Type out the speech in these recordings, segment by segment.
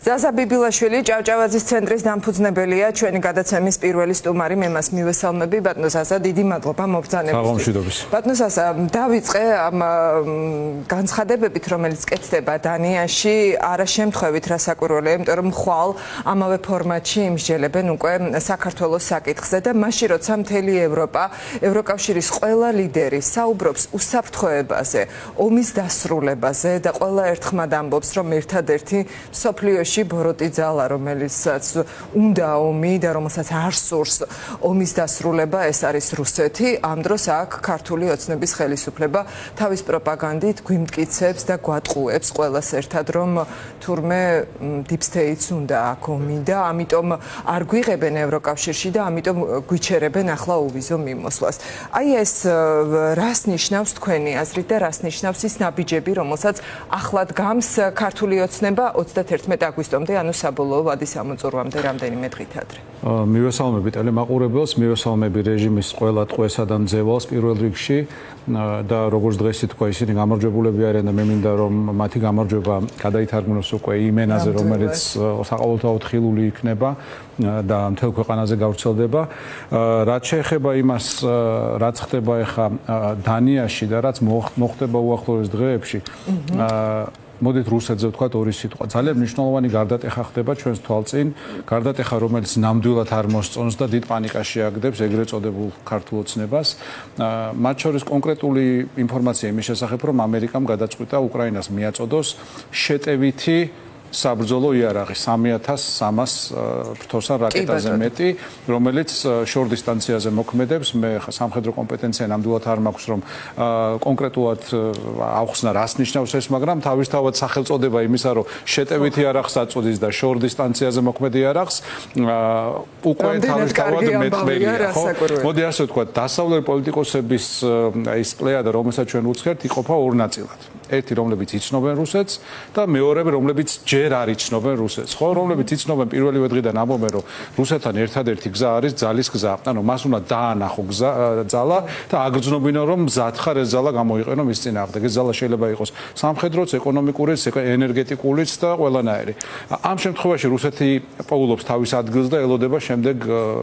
ზაზა ბიბილაშვილი ჭავჭავაძის ცენტრის დამფუძნებელია, ჩვენი გადაცემის პირველი სტუმარი, მე მას მივესალმები. ბატონო ზაზა, დიდი მადლობა მობრძანებისთვის. ბატონო ზაზა, დავიწყე ამ განცხადებებით, რომელიც კეთდება დანიაში, არა შემთხვევით რა საკვირველია, იმიტომ რომ ხვალ ამავე ფორმატში იმსჯელებენ უკვე საქართველოს საკითხზე და მაშინ როცა მთელი ევროპა, ევროკავშირის ყველა ლიდერი საუბრობს უსაფრთხოებაზე, ომის დასრულებაზე და ყველა ერთხმად ამბობს, რომ ერთადერთი სოფლიოში ბოროტი ძალა, რომელსაც უნდა ომი და რომელსაც არ სურს ომის დასრულება, ეს არის რუსეთი. ამ დროს აქ ქართული ოცნების ხელისუფლება თავის პროპაგანდით გვიმტკიცებს და გვატყუებს ყველას ერთად, რომ თურმე deep state-ს უნდა აქ ომი და ამიტომ არ გვიღებენ ევროკავშირში და ამიტომ გვიჩერებენ ახლა უვიზო მიმოსვლას. აი ეს რას ნიშნავს თქვენი აზრით და რას ნიშნავს ის ნაბიჯები, რომელსაც ახლად გამს ქართული ოცნება 31 აგვისტომდე, ანუ საბოლოო ვადის ამოწურვამდე რამდენიმე დღით ადრე. მივესალმები ტელემაყურებელს, მივესალმები რეჟიმის ყველა ტყვესა და მძევალს პირველ რიგში და როგორც დღეს თქვა, ისინი გამარჯვებულები არიან და მე მინდა რომ მათი გამარჯვება გადაითარგმნოს უკვე იმ ენაზე, რომელიც საყოველთაოდ ხილული იქნება და მთელ ქვეყანაზე გავრცელდება. რაც შეეხება იმას, რაც ხდება ახლა დანიაში და რაც მოხდება უახლოეს დღეებში, მოდით რუსეთზე ვთქვათ ორი სიტყვა. ძალიან მნიშვნელოვანი გარდატეხა ხდება ჩვენს თვალწინ, გარდატეხა, რომელიც ნამდვილად არ მოსწონს და დიდ პანიკაში აგდებს ეგრეთ წოდებულ ქართულ ოცნებას. მათ შორის კონკრეტული ინფორმაცია იმის შესახებ, რომ ამერიკამ გადაწყვიტა უკრაინას მიაწოდოს შეტევითი საბრძოლო იარაღი 3300 ფრთოსან რაკეტაზე მეტი, რომელიც შორ დისტანციაზე მოქმედებს. მე სამხედრო კომპეტენცია ნამდვილად არ მაქვს, რომ კონკრეტულად ავხსნა რას ნიშნავს ეს, მაგრამ თავისთავად სახელწოდება იმისა, რომ შეტევითი იარაღს აწოდის და შორ დისტანციაზე მოქმედ იარაღს, უკვე თავისთავად მეტყველია, ხო? მოდი ასე ვთქვათ, დასავლელი პოლიტიკოსების ის პლეიადა, რომელსაც ჩვენ უცხერთ, იყოფა ორ ნაწილად. ერთი, რომლებიც იცნობენ რუსეთს და მეორე, რომლებიც ჯერ არ იცნობენ რუსეთს, ხო? რომლებიც იცნობენ პირველივე დღიდან ამბობენ, რომ რუსეთთან ერთადერთი გზა არის ძალის გზა. ანუ მას უნდა დაანახო ძალა და აგრძნობინო, რომ მზად ხარ ეს ძალა გამოიყენო მის წინააღმდეგ. ეს ძალა შეიძლება იყოს სამხედროც, ეკონომიკურიც, ენერგეტიკულიც და ყველანაირი. ამ შემთხვევაში რუსეთი პოულობს თავის ადგილს და ელოდება შემდეგ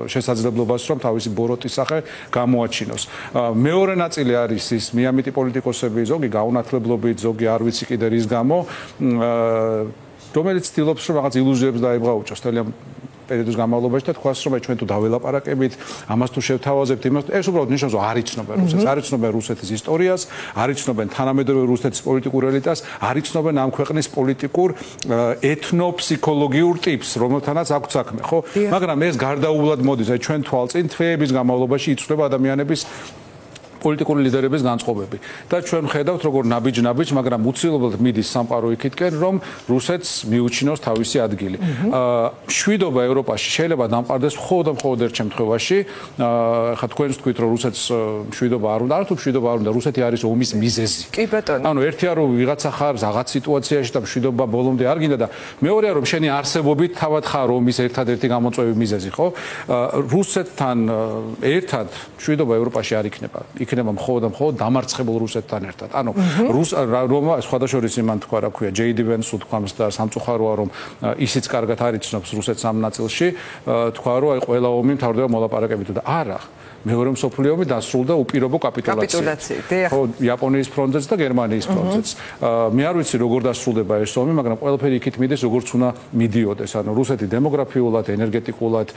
შესაძლებლობას, რომ თავისი ბოროტის სახე გამოაჩინოს. მეორე ნაწილი არის ის მიამიტი პოლიტიკოსები, ზოგი გაუნათლებლობით, ზოგი არ ვიცი კიდე რის გამო, რომელიც ცდილობს რომ რაღაც ილუზიებს დაებღაუჭოს თელი ამ პერიოდის განმავლობაში და თქვას რომ ჩვენ თუ დაველაპარაკებით, ამას თუ შევთავაზებთ, იმას ეს უბრალოდ ნიშნავს რომ არ იცნობენ რუსეთს, არ იცნობენ რუსეთის ისტორიას, არ იცნობენ თანამედროვე რუსეთის პოლიტიკურ ელიტას, არ იცნობენ ამ ქვეყნის პოლიტიკურ ეთნოფსიქოლოგიურ ტიპს, რომელთანაც აქვს საქმე, ხო? მაგრამ ეს გარდაუვლად მოდის, აი ჩვენ თვალწინ თვეების განმავლობაში იცვლება ადამიანების პოლიტიკური ლიდერების განწყობები და ჩვენ ვხედავთ როგორ ნაბიჯ, მაგრამ უცილებლად მიდის სამყარო იქითკენ, რომ რუსეთს მიუჩინოს თავისი ადგილი. მშვიდობა ევროპაში შეიძლება დამყარდეს მხოლოდ ერთ შემთხვევაში. ხა თქვენ თქვით, რომ რუსეთს მშვიდობა არ უნდა, არა თუ მშვიდობა არ უნდა, რუსეთი არის ომის მიზეზი. კი ბატონო. ანუ ერთია რომ ვიღაცა ხარ რაღაც სიტუაციაში და მშვიდობა ბოლომდე არ გინდა და მეორეა რომ შენი არსებობით თავად ხარ ომის ერთადერთი გამოწვევი მიზეზი, ხო? რუსეთთან ერთად მშვიდობა ევროპაში არ იქნება. იქნება მხოლოდ დამარცხებულ რუსეთთან ერთად. ანუ რომა სხვადასხვა იმან თქვა, რა ქვია, JD Vance უთქვამს და სამწუხაროა, რომ ისიც კარგად არ იცნობს რუსეთს ამ ნაწილში, თქვა, რომ აი ყველა ომი მთავრდება მოლაპარაკებით და არა. მეორე მსოფლიო ომი დასრულდა უპირობო კაპიტულაციით. ხო, იაპონიის ფრონტზეც და გერმანიის ფრონტზეც. მე არ ვიცი როგორ დასრულდება ეს ომი, მაგრამ ყველაფერი იქით მიდის, როგორც უნდა მიდიოდეს. ანუ რუსეთი დემოგრაფიულად, ენერგეტიკულად,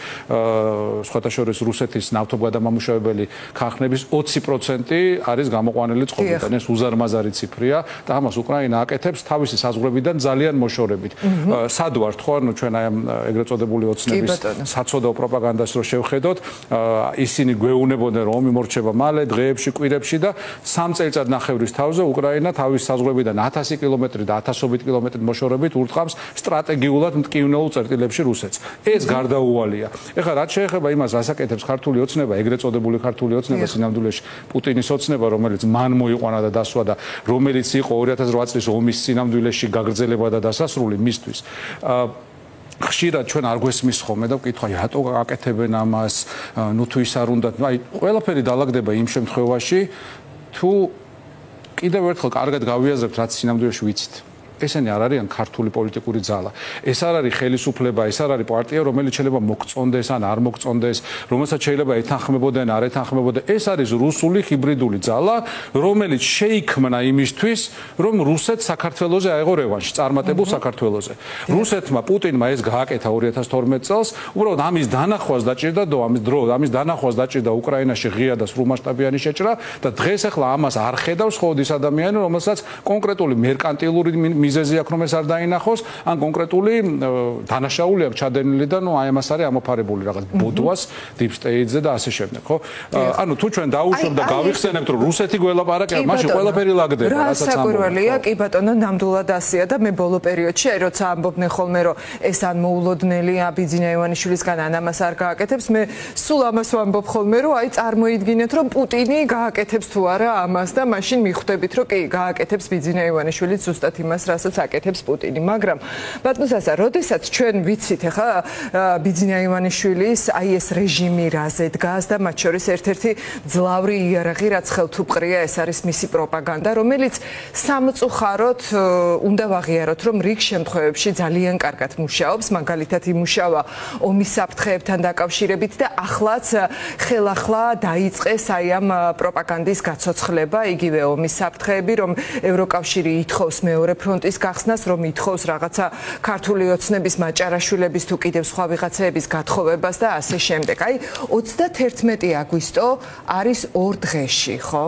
სხვადასხვა რუსეთის ნავთობგადამამუშავებელი ქარხნების 20% არის გამოყვანილი წყობიდან. ეს უზარმაზარი ციფრია და ამას უკრაინა აკეთებს თავისი საზღვრებიდან ძალიან მოშორებით. სად ვართ ხო? ანუ ჩვენ აი ამ ეგრეთ წოდებული ოცნების საცოდავ პროპაგანდას რო შევხედოთ, ისინი უნებოდნენ რომ ომი მორჩება მალე დღეებში, კვირებში და 3 წელიწადნახევრის თავზე უკრაინა თავის საზღვრებიდან 1000 კილომეტრი და 1000 კილომეტრი მოშორებით ურტყამს სტრატეგიულად მტკივნეულ წერტილებში რუსეთს. ეს გარდაუვალია. ეხლა რაც შეეხება იმას, რასაც აკეთებს ქართული ოცნება, ეგრეთ წოდებული ქართული ოცნება, სინამდვილეში პუტინის ოცნება, რომელიც მან მოიყვანა და დასვა და რომელიც იყო 2008 წლის ომის სინამდვილეში გაგრძელება და დასასრული მისთვის. ხშირად ჩვენ არ გვესმის ხოლმე და ვკითხვა, რატო აკეთებენ ამას, ნუ თუ ის არ უნდა, აი ყველაფერი დაალაგდება იმ შემთხვევაში, თუ კიდევ ერთხელ კარგად გავიაზრებთ, რაც სინამდვილეში ვიცით. ესენი არ არიან ქართული პოლიტიკური ძალა. ეს არ არის ხელისუფლება, ეს არ არის პარტია, რომელიც შეიძლება მოგწონდეს ან არ მოგწონდეს, რომელსაც შეიძლება ეთანხმებოდნენ, არ ეთანხმებოდნენ. ეს არის რუსული ჰიბრიდული ძალა, რომელიც შეიქმნა იმისთვის, რომ რუსეთს საქართველოზე აეღო რევანში, წარმატებულ საქართველოზე. რუსეთმა პუტინმა ეს გააკეთა 2012 წელს, უბრალოდ ამის დანახვას დაჭირდა ამის დანახვას დაჭირდა უკრაინაში ღია და სრულმასშტაბიანი შეჭრა და დღეს ახლა ამას არ ხედავს მხოლოდ ის ადამიანი, რომელსაც კონკრეტული მერკანტილური მიზეზი აქვს, რომ ეს არ დაინახოს, ან კონკრეტული დანაშაული აქვს ჩადენილი და აი ამას არის ამოფარებული რაღაც ბოდვას, deep state-ზე და ასე შემდეგ, ხო? ანუ თუ ჩვენ დაუშვებთ და გავიხსენებთ, რომ რუსეთი გველაპარაკება, მაშინ ყველაფერი ლაგდება, რასაც ამბობთ. კი ბატონო, ნამდვილად ასეა და მე ბოლო პერიოდში, როცა ამბობდნენ ხოლმე, რომ ეს ან მოულოდნელია ბიძინა ივანიშვილისგან, ან ამას არ გააკეთებს, მე სულ ამას ვამბობ ხოლმე, რომ აი წარმოიდგინეთ, რომ პუტინი გააკეთებს თუ არა ამას და მაშინ მიხვდებით, რომ კი გააკეთებს ბიძინა ივანიშვილი ზუსტად იმას, რასაც აკეთებს პუტინი. მაგრამ ბატონო სასა, როდესაც ჩვენ ვიცით ახლა ბიძინა ივანიშვილის აი ეს რეჟიმი რაზე დგას და მათ შორის ერთ-ერთი ძლავრი იარაღი, რაც ხელთუპყრია, ეს არის მისი პროპაგანდა, რომელიც სამწუხაროდ უნდა ვაღიაროთ, რომ რიგ შემთხვევებში ძალიან კარგად მუშაობს, მაგალითად იმუშავა ომის საფრთხეებთან დაკავშირებით და ახლაც ხელახლა დაიწყეს აი ამ პროპაგანდის გაცოცხლება, იგივე ომის საფრთხეები, რომ ევროკავშირი ითხოვს მეორე ფრონტის გახსნას, რომ ითხოვს რაღაცა ქართული ოცნების მაჭარაშვილების თუ კიდევ სხვა ვიღაცების გათხოვებას და ასე შემდეგ. აი 31 აგვისტო არის 2 დღეში, ხო?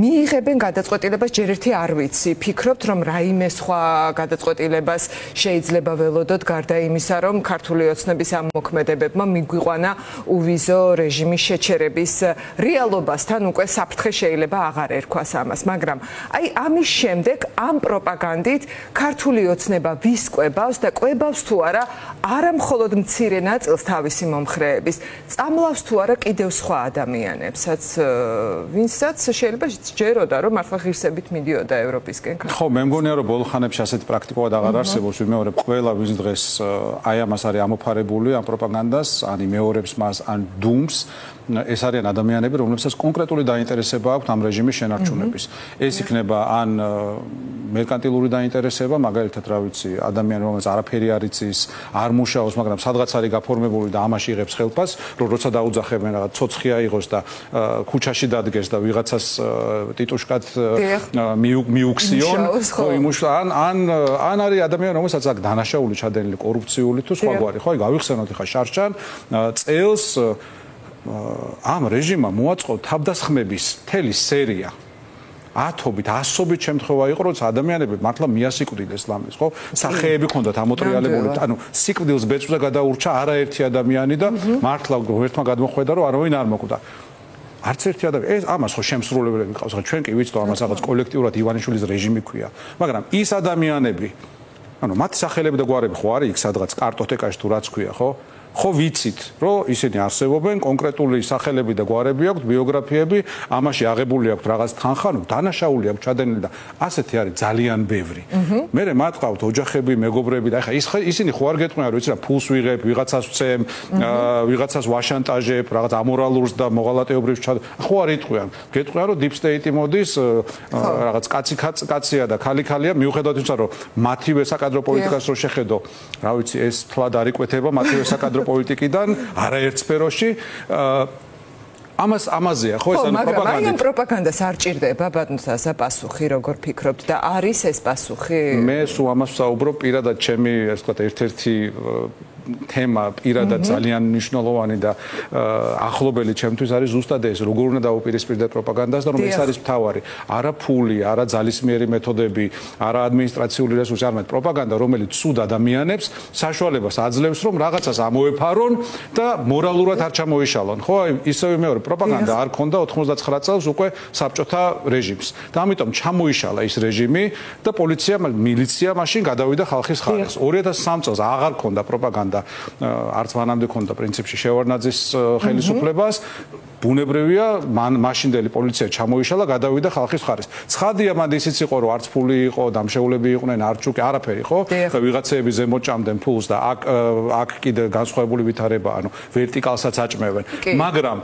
მიიღებენ გადაწყვეტილებას, ჯერ ერთი არ ვიცი, ფიქრობთ, რომ რაიმე სხვა გადაწყვეტილებას შეიძლება ველოდოთ გარდა იმისა, რომ ქართული ოცნების ამ მოქმედებებმა მიგვიყვანა უვიზო რეჟიმის შეჩერების რეალობასთან უკვე საფრთხე შეიძლება აღარ ერქვას ამას, მაგრამ აი ამის შემდეგ ამ პროპაგანდით ქართული ოცნება ვის კვებავს და კვებავს თუ არა არა მხოლოდ მცირე ნაწილს თავისი მომხრეების, წამლავს თუ არა კიდევ სხვა ადამიანებსაც, ვინცაც შეიძლება ჯეროდა, რომ მართლა ღირსებით მიდიოდა ევროპისკენ. ხო, მე მგონია, რომ ბოლო ხანებში ასეთი პრაქტიკულად აღარ არსებობს, ვიმეორებ, ყველა ვინც დღეს აი ამას არის ამოფარებული, ამ პროპაგანდას, ან იმეორებს მას, ან დუმს, ეს არიან ადამიანები, რომლებსაც კონკრეტული დაინტერესება აქვს ამ რეჟიმის შენარჩუნების. ეს იქნება ან მერკანტილური დაინტერესება, მაგალითად, რა ვიცი, ადამიანი, რომელიც არაფერი არ იცის, არ მუშაობს, მაგრამ სადღაც არის გაფორმებული და ამაში იღებს ხელფას, რომ როცა დაუძახებენ რაღაც ცოცხი აიღოს და ქუჩაში დადგეს და ვიღაცას ტიტუშკად მიუქსიონ, ხო, ან არის ადამიანი, რომელსაც აქვს დანაშაული ჩადენილი კორუფციული თუ სხვაგვარი, ხო, გავიხსენოთ ხა შარშან წელს ამ რეჟიმმა მოაწყო თავდასხმების მთელი სერია. ათობით, ასობით შემთხვევა იყო, როცა ადამიანები მართლა მიასიკვდილეს ლამის, ხო? სახეები ჰქონდათ ამოტრიალებული, ანუ სიკვდილს ბეწვზე გადაურჩა არაერთი ადამიანი და მართლა ერთმა გადმოხვედა, რომ არავინ არ მოკვდა. არც ერთი ადამიანი, ეს ამას ხო შემსრულებლები ყავს, ხო ჩვენ კი ვიცით, ამას რაღაც კოლექტიურად ივანიშვილის რეჟიმი ქვია. მაგრამ ის ადამიანები, ანუ მათი სახელები და გვარები ხო არის იქ სადღაც კარტოტეკაში თუ რაც ქვია, ხო? ხო ვიცით, რომ ისინი არსებობენ, კონკრეტული სახელები და გვარები აქვთ, ბიოგრაფიები, ამაში აღებული აქვთ რაღაც თანხა, დანაშაული აქვს ჩადენილი და ასეთი არის ძალიან ბევრი. მერე მათ ყავთ ოჯახები, მეგობრები და ეხლა ისინი ხო არ გეტყვიან, რომ იცი რა ფულს ვიღებ, ვიღაცას ვცემ, ვიღაცას ვაშანტაჟებ, რაღაც ამორალურს და მოღალატეობრივს ხო არ იტყვიან. გეტყვიან, რომ deep state მოდის, რაღაც კაცია და ქალი-ქალია, მიუხედავად იმისა, რომ მათივე საკადრო პოლიტიკას რო შეხედო, რა ვიცი, ეს თლად არ იკვეთება მათივე საკადრო პოლიტიკიდან არაერთ სფეროში ამაზეა ხო ეს ანუ პროპაგანდა. მაგრამ აი ამ პროპაგანდას არ ჭირდება ბატონსა პასუხი, როგორ ფიქრობთ და არის ეს პასუხი? მე სულ ამას ვსაუბრობ პირადად ჩემი ასე ვთქვათ ერთ-ერთი თემა პირადად ძალიან მნიშვნელოვანი და ახლობელი ჩემთვის არის ზუსტად ეს, როგორ უნდა დაუპირისპირდეთ პროპაგანდას და რომ ეს არის მთავარი. არა ფული, არა ძალისმიერი მეთოდები, არა ადმინისტრაციული რესურსი, არამედ პროპაგანდა, რომელიც ცუდ ადამიანებს საშუალებას აძლევს, რომ რაღაცას ამოეფარონ და მორალურად არ ჩამოიშალონ. ხო, ისევე მეორე პროპაგანდა არ ქონდა 99 წელს უკვე საბჭოთა რეჟიმს. და ამიტომ ჩამოიშალა ის რეჟიმი და პოლიცია, მილიცია მაშინ გადავიდა ხალხის ხარეს. 2003 წელს აღარ ქონდა პროპაგანდა ჰქონდა, არც მანამდე ჰქონდა პრინციპში შევარდნაძის ხელისუფლებას. ბუნებრივია, მაშინდელი პოლიცია ჩამოიშალა, გადავიდა ხალხის მხარეს. ცხადია, მანდ ისიც იყო, რომ არც ფული იყო, დამშეულები იყვნენ, არჩუკი, არაფერი, ხო? ვიღაცეები ზემოთ ჭამდნენ ფულს და აქ კიდე განსხვავებული ვითარება, ანუ ვერტიკალსაც აჭმევენ. მაგრამ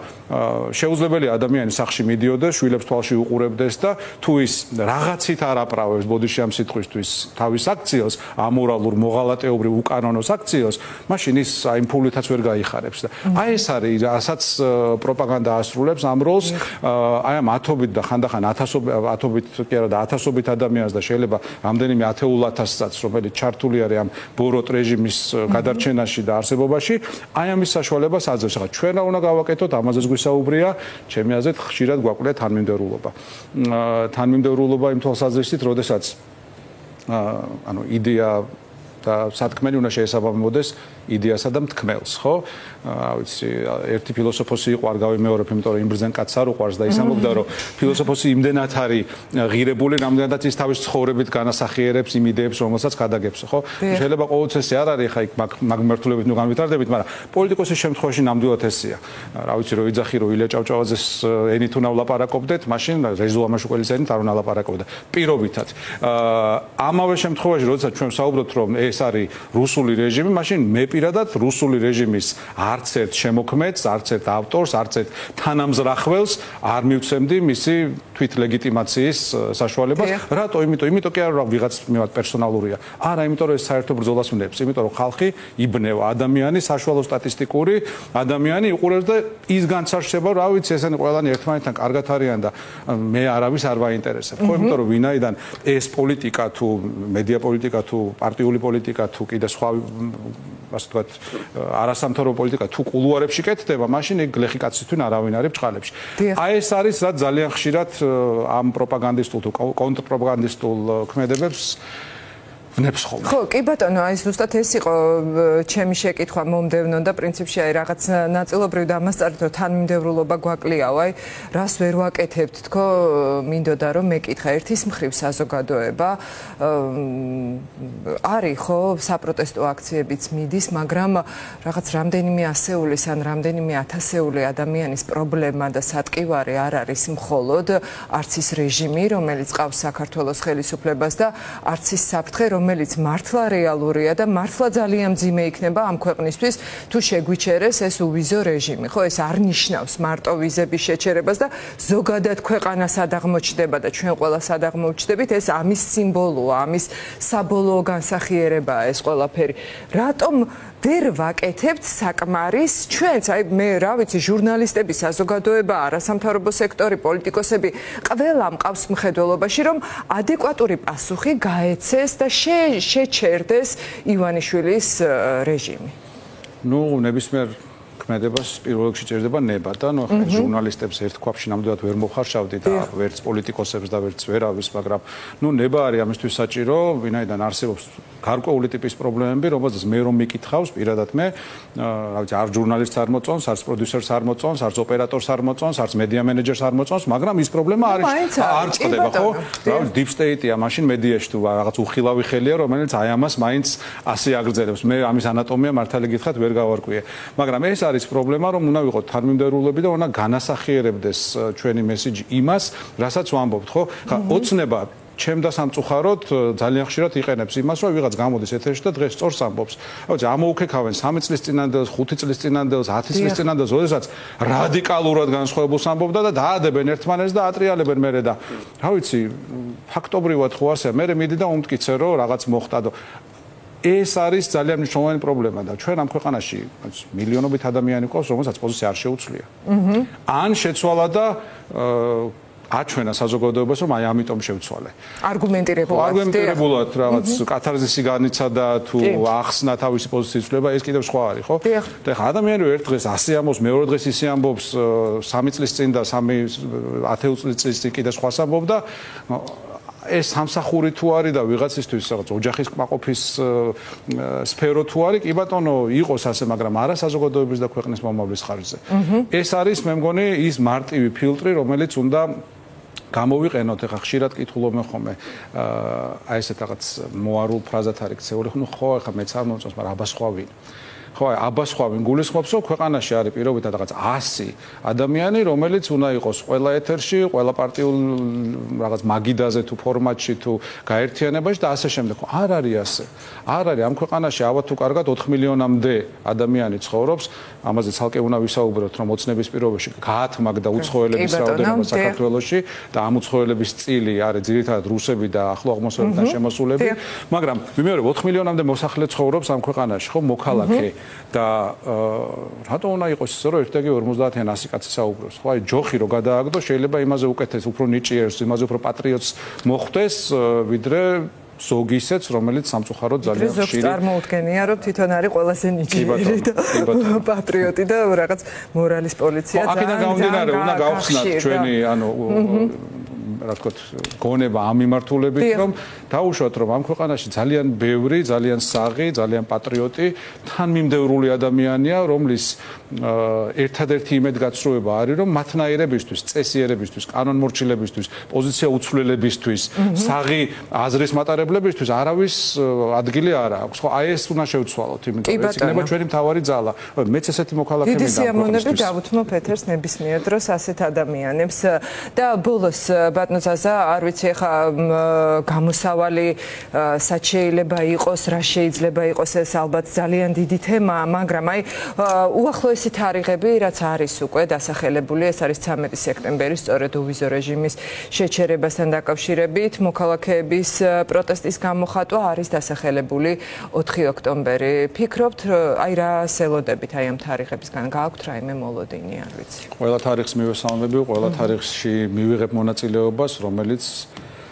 შეუძლებელია ადამიანი სახში მიდიოდეს, შვილებს თვალში უყურებდეს და თუ ის რაღაცით არ აპრავებს ბოდიში ამ სიტყვისთვის თავის აქციელს, ამორალურ, მოღალატეობრივ, უკანონოს აქციელს, მაშინ ის აი ფულითაც ვერ გაიხარებს და აი ეს არის, რასაც პროპაგანდა ასრულებს ამ როლს, აი ამ ათობით და ხანდახან ათობით კი არა და ათასობით ადამიანს და შეიძლება რამდენიმე ათეულ ათასსაც, რომელიც ჩართული არის ამ ბოროტ რეჟიმის გადარჩენაში და არსებობაში, აი ამის საშუალებას აძლევს. ახლა ჩვენ რა უნდა გავაკეთოთ, ამაზეც გვისაუბრია, ჩემი აზრით ხშირად გვაკვირდა თანმიმდევრულობა. თანმიმდევრულობა იმ თვალსაზრისით, როდესაც ანუ იდეა და სათქმელი უნდა შეესაბამებოდეს იდეასა და მთქმელს, ხო? ვიცი, ერთი ფილოსოფოსი იყო, არ გავიმეორებ, იმიტომ რომ იმ ბრძენ კაცს არ უყვარს და ის ამბობდა, რომ ფილოსოფოსი იმდენად არის ღირებული, რამდენადაც ის თავის ცხოვრებით განასახიერებს იმ იდეებს, რომელსაც გადაგებს, ხო? შეიძლება ყოველწესი არ არის ხა იქ მაგ მართლობებით ნუ განვითარდებით, მაგრამ პოლიტიკოსის შემთხვევაში ნამდვილად ესეა. რა ვიცი, რომ იძახი, რომ ილია ჭავჭავაძეს ენით უნდა ვლაპარაკობდეთ, მაშინ რეზო ამაშუკელის ენით არ უნდა ვლაპარაკობდეთ. პირობითად. ამავე შემთხვევაში, როდესაც ჩვენ ვსაუბრობთ, რომ ეს არის რუსული რეჟიმი, მაშინ მე პირადად რუსული რეჟიმის არც ერთ შემოქმედს, არც ერთ ავტორს, არც ერთ თანამზრახველს არ მივცემდი მისი თვითლეგიტიმაციის საშუალებას. რატო? იმიტომ კი არა რომ ვიღაც მიმართ პერსონალურია. არა, იმიტომ რომ ეს საერთო ბრძოლას ვნებს, იმიტომ რომ ხალხი იბნევა, ადამიანი საშუალო სტატისტიკური ადამიანი იყურებს და ის განსარჩება, რა ვიცი, ესენი ყველანი ერთმანეთთან კარგად არიან და მე არავის არ ვაინტერესებს. ხო, იმიტომ რომ ვინაიდან ეს პოლიტიკა თუ მედია პოლიტიკა თუ პარტიული პოლიტიკა თუ კიდე სხვა ასე ვთქვათ არასამთავრობო პოლიტიკა თუ კულუარებში კეთდება, მაშინ ეგ გლეხი კაცის თვინ არავინ არის ბჭყალებში. აი ეს არის რაც ძალიან ხშირად ამ პროპაგანდისტულ თუ კონტრპროპაგანდისტულ ქმედებებს ვნებს ხოლმე. ხო, კი ბატონო, აი ზუსტად ეს იყო ჩემი შეკითხვა მომდევნო და პრინციპში აი რაღაც ნაწილობრივ დამასწარეთ, რომ თანმიმდევრულობა გვაკლიაო, აი რას ვერ ვაკეთებთ, თქო, მინდოდა რომ მეკითხა ერთის მხრივ საზოგადოება არის ხო, საპროტესტო აქციებიც მიდის, მაგრამ რაღაც რამდენიმე ასეულის ან რამდენიმე ათასეული ადამიანის პრობლემა და სატკივარი არ არის მხოლოდ არც ის რეჟიმი, რომელიც ყავს საქართველოს ხელისუფლებას და არც ის საფრთხე, რომელიც მართლა რეალურია და მართლა ძალიან მძიმე იქნება ამ ქვეყნისთვის, თუ შეგვიჩერეს ეს უვიზო რეჟიმი. ხო, ეს არ ნიშნავს მარტო ვიზების შეჩერებას და ზოგადად ქვეყანა სად აღმოჩნდება და ჩვენ ყველა სად აღმოჩნდებით, ეს ამის სიმბოლოა, ამის საბოლოო განსახიერებაა ეს ყველაფერი. რატომ ვერ ვაკეთებთ საკმარის ჩვენც, აი მე რა ვიცი, ჟურნალისტები, საზოგადოება, არასამთავრობო სექტორი, პოლიტიკოსები, ყველა მყავს მხედველობაში, რომ ადეკვატური პასუხი გაეცეს და შეჩერდეს ივანიშვილის რეჟიმი. ნუ ნებისმიერ ქმედებას პირველ რიგში ჭირდება ნება და ნუ ახლა ჟურნალისტებს ერთ ქვაბში ნამდვილად ვერ მოხარშავდი და ვერც პოლიტიკოსებს და ვერც ვერავის, მაგრამ ნუ ნება არის ამისთვის საჭირო, ვინაიდან არსებობს გარკვეული ტიპის პრობლემები, რომელზეც მე რომ მიკითხავს, პირადად მე, რა ვიცი, არ ჟურნალისტს არ მოწონს, არც პროდიუსერს არ მოწონს, არც ოპერატორს არ მოწონს, არც მედია მენეჯერს არ მოწონს, მაგრამ ის პრობლემა არის არ წყდება, ხო? რა ვიცი, deep state-ია მაშინ მედიაში თუ რაღაც უხილავი ხელია, რომელიც აი ამას მაინც ასე აგრძელებს. მე ამის ანატომია მართალი გითხრათ ვერ გავარკვიე. მაგრამ ეს არის პრობლემა, რომ უნდა ვიყოთ თანმიმდევრულები და უნდა განასახიერებდეს ჩვენი მესიჯი იმას, რასაც ვამბობთ, ხო? ხა ოცნება ჩემ და სამწუხაროდ ძალიან ხშირად იყენებს იმას, რომ ვიღაც გამოდის ეთერში და დღეს სწორს ამბობს. რა ვიცი, ამოუქეკავენ 3 წლის წინანდელს, 5 წლის წინანდელს, 10 წლის წინანდელს, როდესაც რადიკალურად განსხვავებულს ამბობდა და დაადებენ ერთმანეთს და ატრიალებენ მერე და რა ვიცი, ფაქტობრივად ხო ასე, მერე მიდი და უმტკიცე, რომ რაღაც მოხდა და ეს არის ძალიან მნიშვნელოვანი პრობლემა და ჩვენ ამ ქვეყანაში მილიონობით ადამიანი ყავს, რომელსაც პოზიცია არ შეუცვლია. ან შეცვალა და აჩვენა საზოგადოებას, რომ აი ამიტომ შევცვალე. არგუმენტირებულად რაღაც კათარზისი განიცადა თუ ახსნა თავისი პოზიციის ცვლილება, ეს კიდევ სხვა არის, ხო? და ხა ადამიანი ერთ დღეს ასე ამბობს, მეორე დღეს ისე ამბობს, 3 წლის წინ და 10 წლის წინ კიდე სხვას ამბობდა. ეს სამსახური თუ არის და ვიღაცისთვის რაღაც ოჯახის კმაყოფის სფერო თუ არის, კი ბატონო, იყოს ასე, მაგრამ არა საზოგადოების და ქვეყნის მომავლის ხარჯზე. ეს არის, მე მგონი, ის მარტივი ფილტრი, რომელიც უნდა გამოვიყენოთ, ეხლა ხშირად კითხულობენ ხოლმე აი ესეთ რაღაც მოარულ ფრაზად არის ქცეული, ну ხო, ეხლა მეც არ მომწონს, მაგრამ აბა სხვა ვინ. ხო, აბა სხვა ვინ გულისხმობს, რომ ქვეყანაში არის პირობითად რაღაც 100 ადამიანი, რომელიც უნდა იყოს ყველა ეთერში, ყველა პარტიულ რაღაც მაგიდაზე თუ ფორმატში თუ გაერთიანებაში და ასე შემდეგ. არ არის ასე. არ არის ამ ქვეყანაში ავა თუ კარგად 4 მილიონამდე ადამიანი ცხოვრობს, ამაზე ცალკე უნდა ვისაუბროთ, რომ ოცნების პირობებში გაათმაგდა უცხოელების რაოდენობა საქართველოში და ამ უცხოელების წილი არის ძირითადად რუსები და ახლო აღმოსავლეთიდან შემოსულები, მაგრამ ვიმეორებ 4 მილიონამდე მოსახლე ცხოვრობს ამ ქვეყანაში, ხო, მოქალაქე და რატო უნდა იყოს ისე, რომ ერთ-ერთი 50-იან 100 კაცი საუბრობს, ხო, აი ჯოხი რო გადააგდო, შეიძლება იმაზე უკეთეს, უფრო ნიჭიერს, იმაზე უფრო პატრიოტს მოხვდეს, ვიდრე ზოგი ისეც, რომელიც სამწუხაროდ ძალიან ხშირი. ზოგს წარმოუდგენია, რომ თვითონ არის ყველაზე ნიჭიერი და პატრიოტი და რაღაც მორალის პოლიცია ძალიან. აქედან გამომდინარე, უნდა გავხსნათ ჩვენი, ანუ რა თქმა უნდა, გონება ამ მიმართულებით, რომ დაუშვათ, რომ ამ ქვეყანაში ძალიან ბევრი, ძალიან საღი, ძალიან პატრიოტი, თანმიმდევრული ადამიანია, რომლის ერთადერთი იმედგაცრუება არის, რომ მათნაირებისთვის, წესიერებისთვის, კანონმორჩილებისთვის, პოზიცია უცვლელებისთვის, საღი აზრის მატარებლებისთვის არავის ადგილი არ აქვს. ხო, აი ეს უნდა შევცვალოთ, იმიტომ რომ ეს იქნება ჩვენი მთავარი ძალა. მეც ესეთი მოქალაქე მინდა. დიდი სიამოვნებით დავუთმობ ეთერს ნებისმიერ დროს ასეთ ადამიანებს და ბოლოს ბატონზაზა, არ ვიცი ახლა გამოსავალი სად შეიძლება იყოს, რა შეიძლება იყოს, ეს ალბათ ძალიან დიდი თემაა, მაგრამ აი უახლოესი თარიღები, რაც არის უკვე დასახელებული, ეს არის 13 სექტემბერი, სწორედ უვიზო რეჟიმის შეჩერებასთან დაკავშირებით, მოქალაქეების პროტესტის გამოხატვა არის დასახელებული 4 ოქტომბერი. ფიქრობთ, აი რა სელოდებით აი ამ თარიღებისგან გააქვთ რაიმე მოლოდინი, არ ვიცი. ყველა თარიღს მივესალმები, ყველა თარიღში მივიღებ მონაწილეობას,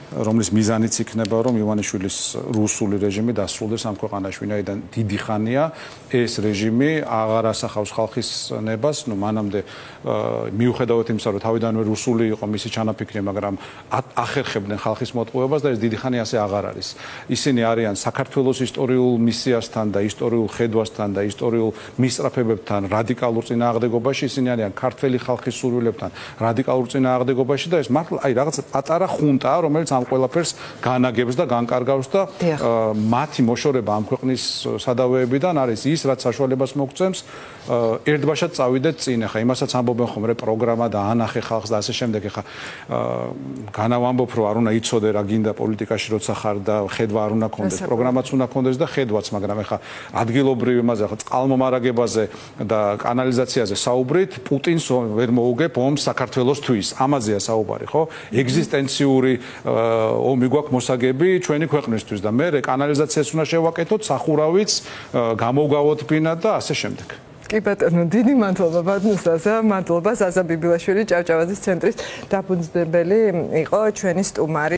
რომლის მიზანიც იქნება, რომ ივანიშვილის რუსული რეჟიმი დასრულდეს ამ ქვეყანაში, ვინაიდან დიდი ხანია ეს რეჟიმი აღარ ასახავს ხალხის ნებას, ну მანამდე მიუხედავად იმისა, რომ თავიდანვე რუსული იყო მისი ჩანაფიქრი, მაგრამ ახერხებდნენ ხალხის მოტყუებას და ეს დიდი ხანი ასე აღარ არის. ისინი არიან საქართველოს ისტორიულ მისიასთან და ისტორიულ ხედვასთან და ისტორიულ მისწრაფებებთან რადიკალურ წინააღმდეგობაში, ისინი არიან ქართველი ხალხის სურვილებთან რადიკალურ წინააღმდეგობაში და ეს მართლა აი რაღაც პატარა ხუნტაა, რომელიც ამ ყველაფერს განაგებს და განკარგავს და მათი მოშორება ამ ქვეყნის სადავეებიდან არის ის, რაც საშუალებას მოგცემს ერთბაშად წავიდეთ წინ. ახლა იმასაც ამბობენ ხომ, პროგრამა და ანახე ხალხს და ასე შემდეგ. ახლა განავამბობ, რომ არ უნდა იცოდე რა გინდა პოლიტიკაში როცა ხარ და ხედვა არ უნდა ქონდეს, პროგრამაც უნდა ქონდეს და ხედვაც, მაგრამ ახლა ადგილობრივ იმაზე, ახლა წყალმომარაგებაზე და კანალიზაციაზე საუბრით, პუტინს ვერ მოუგებ ომს საქართველოსთვის. ამაზეა საუბარი, ხო? ეგზისტენციური ომი გვაქვს მოსაგები ჩვენი ქვეყნისთვის და მე კანალიზაციას უნდა შევაკეთოთ, სახურავიც გამოვგავოთ ფინად და ასე შემდეგ. კი ბატონო, დიდი მადლობა ბატონსაზა, მადლობა ზაზა ბიბილაშვილი, ჭავჭავაძის ცენტრის დაფუძნებელი იყო ჩვენი სტუმარი.